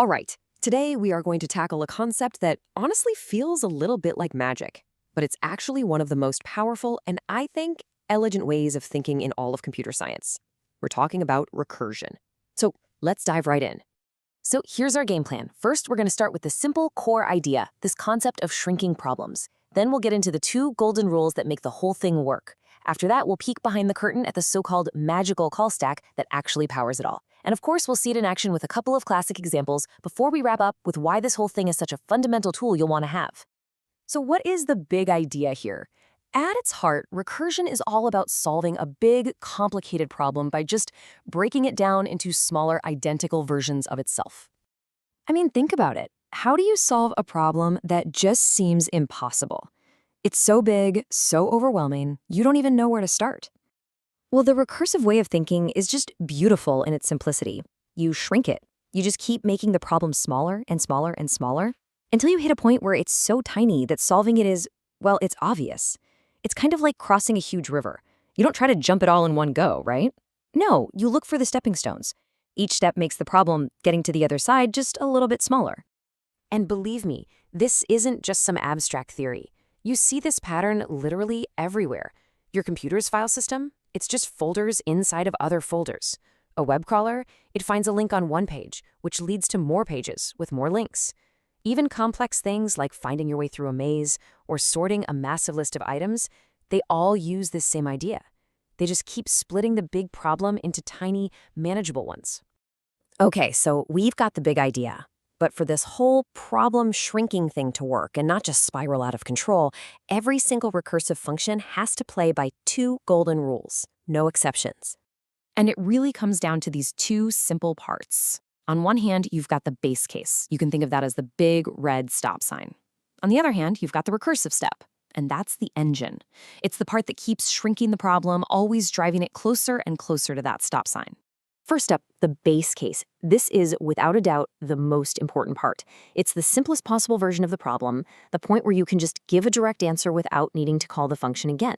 All right, today we are going to tackle a concept that honestly feels a little bit like magic, but it's actually one of the most powerful and, I think, elegant ways of thinking in all of computer science. We're talking about recursion. So let's dive right in. So here's our game plan. First, we're going to start with the simple core idea, this concept of shrinking problems. Then we'll get into the 2 golden rules that make the whole thing work. After that, we'll peek behind the curtain at the so-called magical call stack that actually powers it all. And of course, we'll see it in action with a couple of classic examples before we wrap up with why this whole thing is such a fundamental tool you'll want to have. So what is the big idea here? At its heart, recursion is all about solving a big, complicated problem by just breaking it down into smaller, identical versions of itself. I mean, think about it. How do you solve a problem that just seems impossible? It's so big, so overwhelming, you don't even know where to start. Well, the recursive way of thinking is just beautiful in its simplicity. You shrink it. You just keep making the problem smaller and smaller and smaller until you hit a point where it's so tiny that solving it is, well, it's obvious. It's kind of like crossing a huge river. You don't try to jump it all in one go, right? No, you look for the stepping stones. Each step makes the problem, getting to the other side, just a little bit smaller. And believe me, this isn't just some abstract theory. You see this pattern literally everywhere. Your computer's file system, it's just folders inside of other folders. A web crawler, it finds a link on one page, which leads to more pages with more links. Even complex things like finding your way through a maze or sorting a massive list of items, they all use this same idea. They just keep splitting the big problem into tiny, manageable ones. Okay, so we've got the big idea. But for this whole problem shrinking thing to work and not just spiral out of control, every single recursive function has to play by 2 golden rules, no exceptions. And it really comes down to these 2 simple parts. On one hand, you've got the base case. You can think of that as the big red stop sign. On the other hand, you've got the recursive step, and that's the engine. It's the part that keeps shrinking the problem, always driving it closer and closer to that stop sign. First up, the base case. This is, without a doubt, the most important part. It's the simplest possible version of the problem, the point where you can just give a direct answer without needing to call the function again.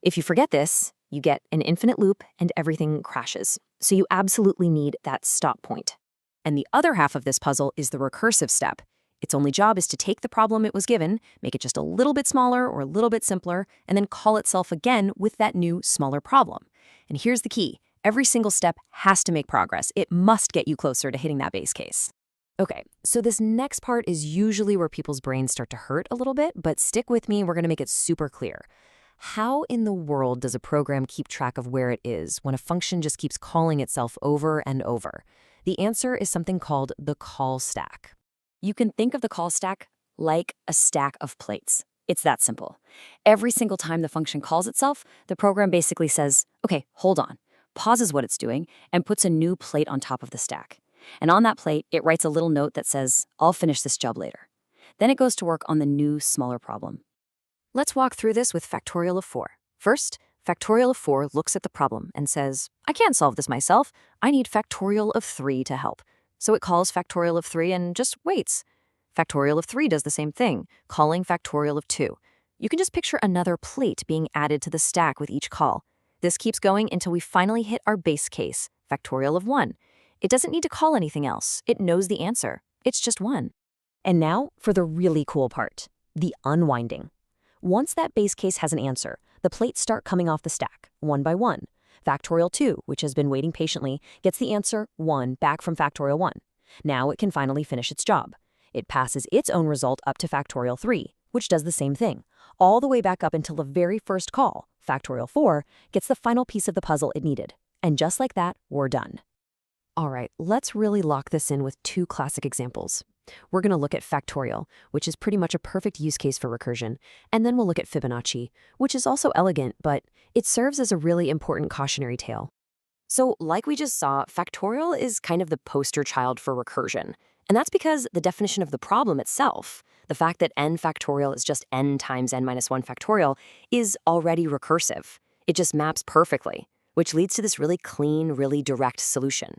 If you forget this, you get an infinite loop and everything crashes. So you absolutely need that stop point. And the other half of this puzzle is the recursive step. Its only job is to take the problem it was given, make it just a little bit smaller or a little bit simpler, and then call itself again with that new, smaller problem. And here's the key. Every single step has to make progress. It must get you closer to hitting that base case. Okay, so this next part is usually where people's brains start to hurt a little bit, but stick with me, we're going to make it super clear. How in the world does a program keep track of where it is when a function just keeps calling itself over and over? The answer is something called the call stack. You can think of the call stack like a stack of plates. It's that simple. Every single time the function calls itself, the program basically says, okay, hold on, pauses what it's doing, and puts a new plate on top of the stack. And on that plate, it writes a little note that says, I'll finish this job later. Then it goes to work on the new, smaller problem. Let's walk through this with factorial of 4. First, factorial of 4 looks at the problem and says, I can't solve this myself. I need factorial of 3 to help. So it calls factorial of 3 and just waits. Factorial of 3 does the same thing, calling factorial of 2. You can just picture another plate being added to the stack with each call. This keeps going until we finally hit our base case, factorial of 1. It doesn't need to call anything else. It knows the answer. It's just 1. And now for the really cool part, the unwinding. Once that base case has an answer, the plates start coming off the stack, one by one. Factorial 2, which has been waiting patiently, gets the answer 1 back from factorial 1. Now it can finally finish its job. It passes its own result up to factorial 3, which does the same thing, all the way back up until the very first call, factorial 4, gets the final piece of the puzzle it needed. And just like that, we're done. All right, let's really lock this in with 2 classic examples. We're going to look at factorial, which is pretty much a perfect use case for recursion, and then we'll look at Fibonacci, which is also elegant, but it serves as a really important cautionary tale. So, like we just saw, factorial is kind of the poster child for recursion. And that's because the definition of the problem itself, the fact that n factorial is just n times n minus 1 factorial, is already recursive. It just maps perfectly, which leads to this really clean, really direct solution.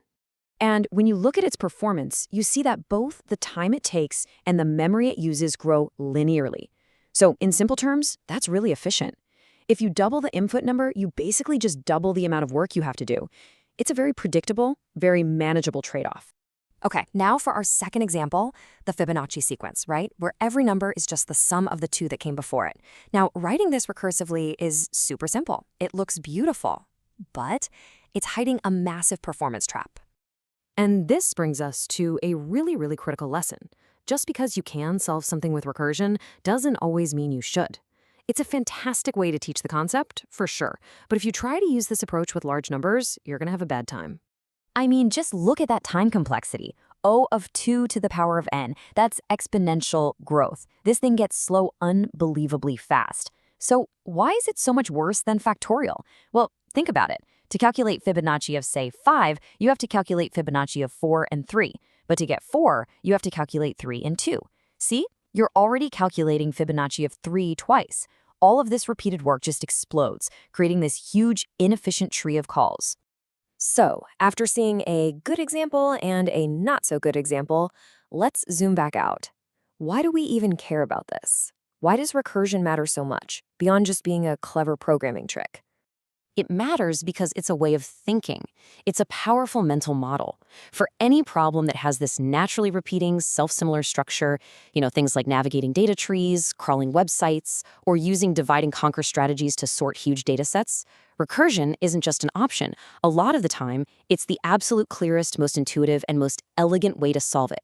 And when you look at its performance, you see that both the time it takes and the memory it uses grow linearly. So in simple terms, that's really efficient. If you double the input number, you basically just double the amount of work you have to do. It's a very predictable, very manageable trade-off. Okay, now for our second example, the Fibonacci sequence, right? Where every number is just the sum of the two that came before it. Now, writing this recursively is super simple. It looks beautiful, but it's hiding a massive performance trap. And this brings us to a really critical lesson. Just because you can solve something with recursion doesn't always mean you should. It's a fantastic way to teach the concept, for sure. But if you try to use this approach with large numbers, you're going to have a bad time. I mean, just look at that time complexity. O of 2 to the power of n. That's exponential growth. This thing gets slow unbelievably fast. So why is it so much worse than factorial? Well, think about it. To calculate Fibonacci of, say, 5, you have to calculate Fibonacci of 4 and 3. But to get 4, you have to calculate 3 and 2. See? You're already calculating Fibonacci of 3 twice. All of this repeated work just explodes, creating this huge, inefficient tree of calls. So, after seeing a good example and a not-so-good example, let's zoom back out. Why do we even care about this? Why does recursion matter so much, beyond just being a clever programming trick? It matters because it's a way of thinking. It's a powerful mental model. For any problem that has this naturally repeating, self-similar structure, things like navigating data trees, crawling websites, or using divide and conquer strategies to sort huge data sets, recursion isn't just an option. A lot of the time, it's the absolute clearest, most intuitive, and most elegant way to solve it.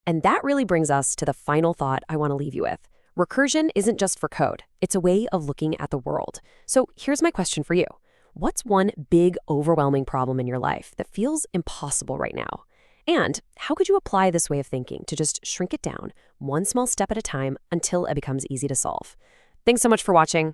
And that really brings us to the final thought I want to leave you with. Recursion isn't just for code. It's a way of looking at the world. So here's my question for you. What's one big, overwhelming problem in your life that feels impossible right now? And how could you apply this way of thinking to just shrink it down one small step at a time until it becomes easy to solve? Thanks so much for watching.